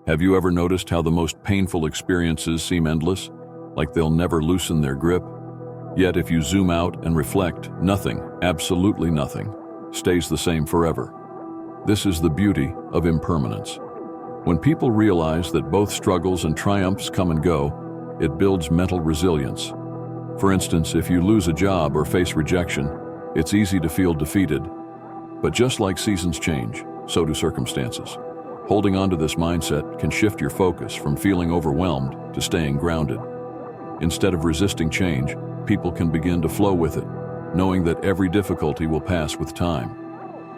Have you ever noticed how the most painful experiences seem endless, like they'll never loosen their grip? Yet if you zoom out and reflect, nothing, absolutely nothing, stays the same forever. This is the beauty of impermanence. When people realize that both struggles and triumphs come and go, it builds mental resilience. For instance, if you lose a job or face rejection, it's easy to feel defeated. But just like seasons change, so do circumstances. Holding on to this mindset can shift your focus from feeling overwhelmed to staying grounded. Instead of resisting change, people can begin to flow with it, knowing that every difficulty will pass with time.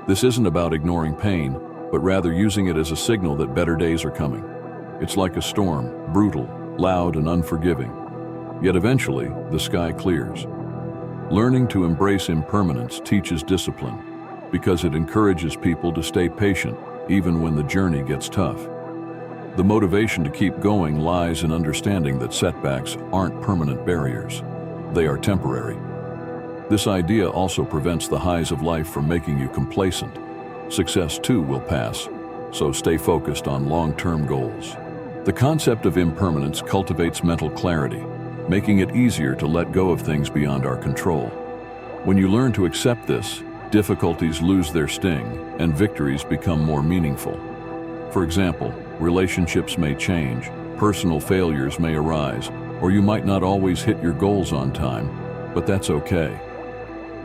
This isn't about ignoring pain, but rather using it as a signal that better days are coming. It's like a storm, brutal, loud, and unforgiving. Yet eventually, the sky clears. Learning to embrace impermanence teaches discipline, because it encourages people to stay patient even when the journey gets tough. The motivation to keep going lies in understanding that setbacks aren't permanent barriers. They are temporary. This idea also prevents the highs of life from making you complacent. Success too will pass, so stay focused on long-term goals. The concept of impermanence cultivates mental clarity, making it easier to let go of things beyond our control. When you learn to accept this, difficulties lose their sting and victories become more meaningful. For example, relationships may change, personal failures may arise, or you might not always hit your goals on time, but that's okay.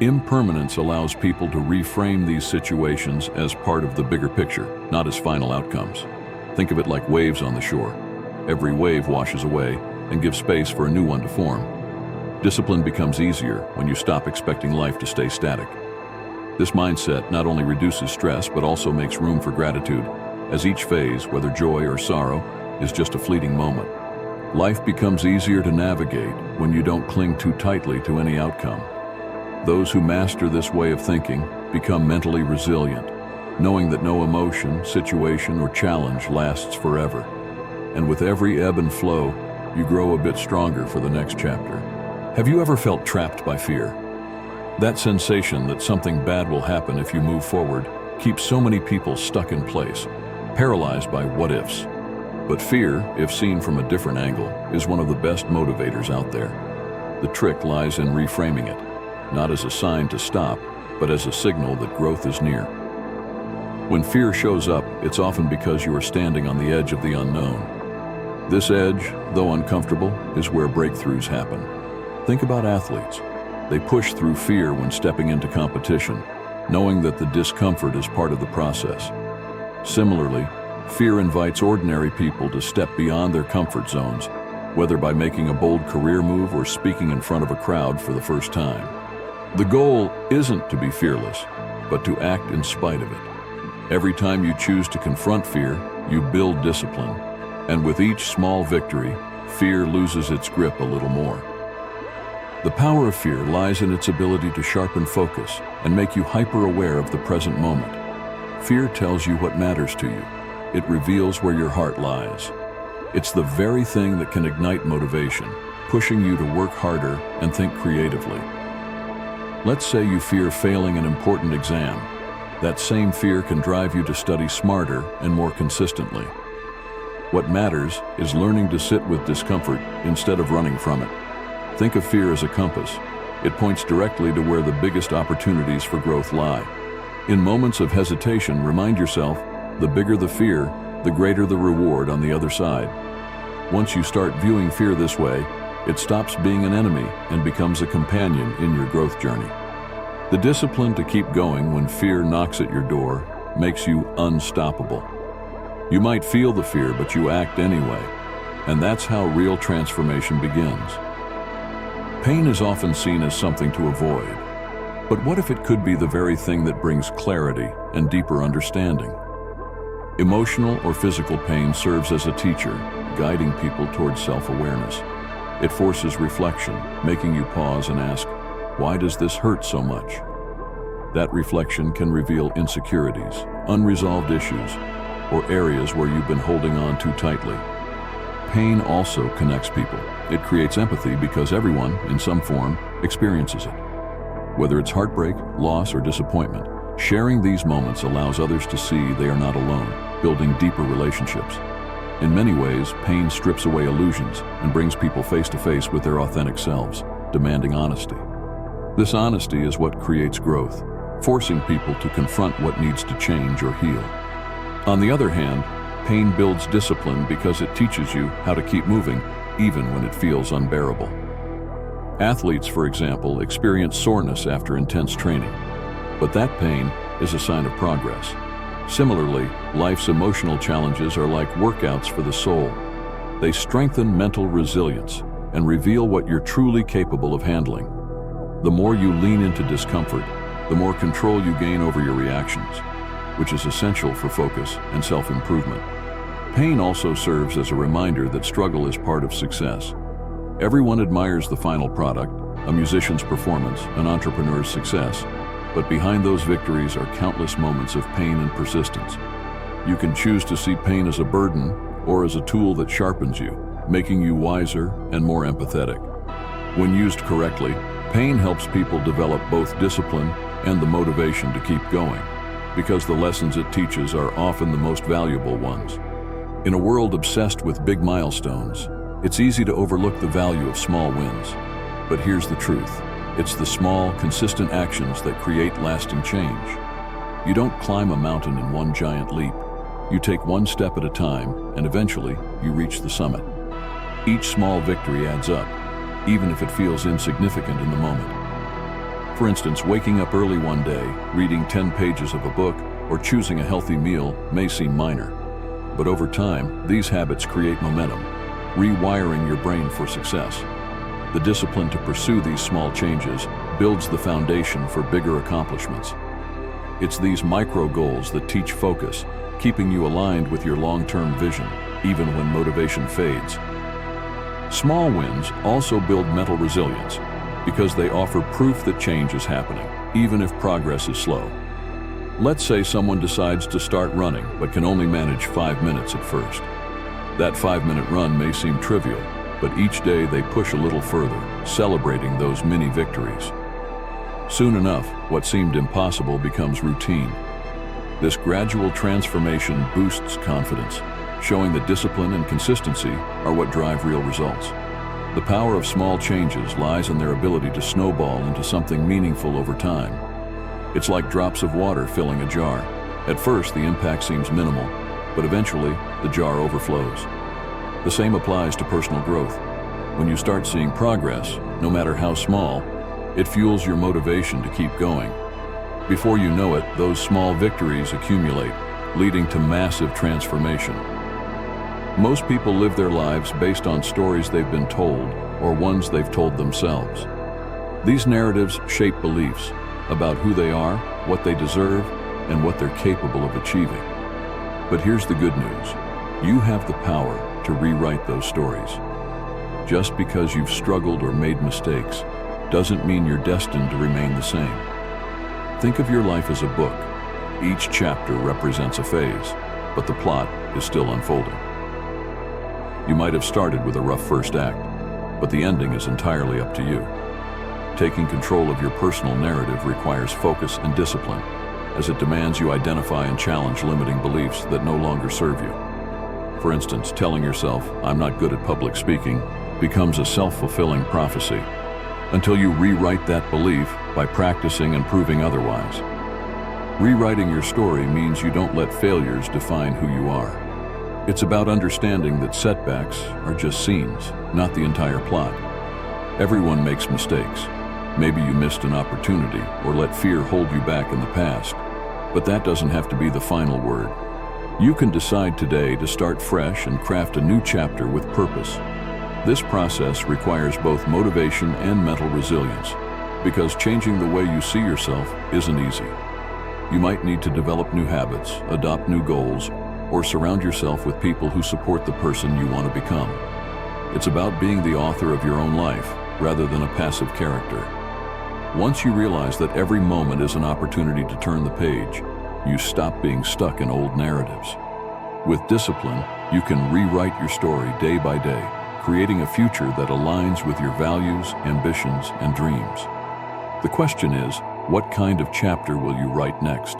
Impermanence allows people to reframe these situations as part of the bigger picture, not as final outcomes. Think of it like waves on the shore. Every wave washes away and gives space for a new one to form. Discipline becomes easier when you stop expecting life to stay static. This mindset not only reduces stress but also makes room for gratitude, as each phase, whether joy or sorrow, is just a fleeting moment. Life becomes easier to navigate when you don't cling too tightly to any outcome. Those who master this way of thinking become mentally resilient, knowing that no emotion, situation, or challenge lasts forever. And with every ebb and flow, you grow a bit stronger for the next chapter. Have you ever felt trapped by fear? That sensation that something bad will happen if you move forward keeps so many people stuck in place, paralyzed by what-ifs. But fear, if seen from a different angle, is one of the best motivators out there. The trick lies in reframing it, not as a sign to stop, but as a signal that growth is near. When fear shows up, it's often because you are standing on the edge of the unknown. This edge, though uncomfortable, is where breakthroughs happen. Think about athletes. They push through fear when stepping into competition, knowing that the discomfort is part of the process. Similarly, fear invites ordinary people to step beyond their comfort zones, whether by making a bold career move or speaking in front of a crowd for the first time. The goal isn't to be fearless, but to act in spite of it. Every time you choose to confront fear, you build discipline, and with each small victory, fear loses its grip a little more. The power of fear lies in its ability to sharpen focus and make you hyper-aware of the present moment. Fear tells you what matters to you. It reveals where your heart lies. It's the very thing that can ignite motivation, pushing you to work harder and think creatively. Let's say you fear failing an important exam. That same fear can drive you to study smarter and more consistently. What matters is learning to sit with discomfort instead of running from it. Think of fear as a compass. It points directly to where the biggest opportunities for growth lie. In moments of hesitation, remind yourself, the bigger the fear, the greater the reward on the other side. Once you start viewing fear this way, it stops being an enemy and becomes a companion in your growth journey. The discipline to keep going when fear knocks at your door makes you unstoppable. You might feel the fear, but you act anyway, and that's how real transformation begins. Pain is often seen as something to avoid, but what if it could be the very thing that brings clarity and deeper understanding? Emotional or physical pain serves as a teacher, guiding people towards self-awareness. It forces reflection, making you pause and ask, why does this hurt so much? That reflection can reveal insecurities, unresolved issues, or areas where you've been holding on too tightly. Pain also connects people. It creates empathy because everyone, in some form, experiences it. Whether it's heartbreak, loss, or disappointment, sharing these moments allows others to see they are not alone, building deeper relationships. In many ways, pain strips away illusions and brings people face to face with their authentic selves, demanding honesty. This honesty is what creates growth, forcing people to confront what needs to change or heal. On the other hand, pain builds discipline because it teaches you how to keep moving even when it feels unbearable. Athletes, for example, experience soreness after intense training, but that pain is a sign of progress. Similarly, life's emotional challenges are like workouts for the soul. They strengthen mental resilience and reveal what you're truly capable of handling. The more you lean into discomfort, the more control you gain over your reactions, which is essential for focus and self-improvement. Pain also serves as a reminder that struggle is part of success. Everyone admires the final product, a musician's performance, an entrepreneur's success, but behind those victories are countless moments of pain and persistence. You can choose to see pain as a burden or as a tool that sharpens you, making you wiser and more empathetic. When used correctly, pain helps people develop both discipline and the motivation to keep going, because the lessons it teaches are often the most valuable ones. In a world obsessed with big milestones, it's easy to overlook the value of small wins. But here's the truth. It's the small, consistent actions that create lasting change. You don't climb a mountain in one giant leap. You take one step at a time, and eventually, you reach the summit. Each small victory adds up, even if it feels insignificant in the moment. For instance, waking up early one day, reading 10 pages of a book, or choosing a healthy meal may seem minor. But over time, these habits create momentum, rewiring your brain for success. The discipline to pursue these small changes builds the foundation for bigger accomplishments. It's these micro goals that teach focus, keeping you aligned with your long-term vision, even when motivation fades. Small wins also build mental resilience because they offer proof that change is happening, even if progress is slow. Let's say someone decides to start running but can only manage 5 minutes at first. That 5-minute run may seem trivial, but each day they push a little further, celebrating those mini victories. Soon enough, what seemed impossible becomes routine. This gradual transformation boosts confidence, showing that discipline and consistency are what drive real results. The power of small changes lies in their ability to snowball into something meaningful over time. It's like drops of water filling a jar. At first, the impact seems minimal, but eventually, the jar overflows. The same applies to personal growth. When you start seeing progress, no matter how small, it fuels your motivation to keep going. Before you know it, those small victories accumulate, leading to massive transformation. Most people live their lives based on stories they've been told or ones they've told themselves. These narratives shape beliefs about who they are, what they deserve, and what they're capable of achieving. But here's the good news. You have the power to rewrite those stories. Just because you've struggled or made mistakes doesn't mean you're destined to remain the same. Think of your life as a book. Each chapter represents a phase, but the plot is still unfolding. You might have started with a rough first act, but the ending is entirely up to you. Taking control of your personal narrative requires focus and discipline, as it demands you identify and challenge limiting beliefs that no longer serve you. For instance, telling yourself, "I'm not good at public speaking," becomes a self-fulfilling prophecy, until you rewrite that belief by practicing and proving otherwise. Rewriting your story means you don't let failures define who you are. It's about understanding that setbacks are just scenes, not the entire plot. Everyone makes mistakes. Maybe you missed an opportunity or let fear hold you back in the past, but that doesn't have to be the final word. You can decide today to start fresh and craft a new chapter with purpose. This process requires both motivation and mental resilience, because changing the way you see yourself isn't easy. You might need to develop new habits, adopt new goals, or surround yourself with people who support the person you want to become. It's about being the author of your own life, rather than a passive character. Once you realize that every moment is an opportunity to turn the page, you stop being stuck in old narratives. With discipline, you can rewrite your story day by day, creating a future that aligns with your values, ambitions, and dreams. The question is, what kind of chapter will you write next?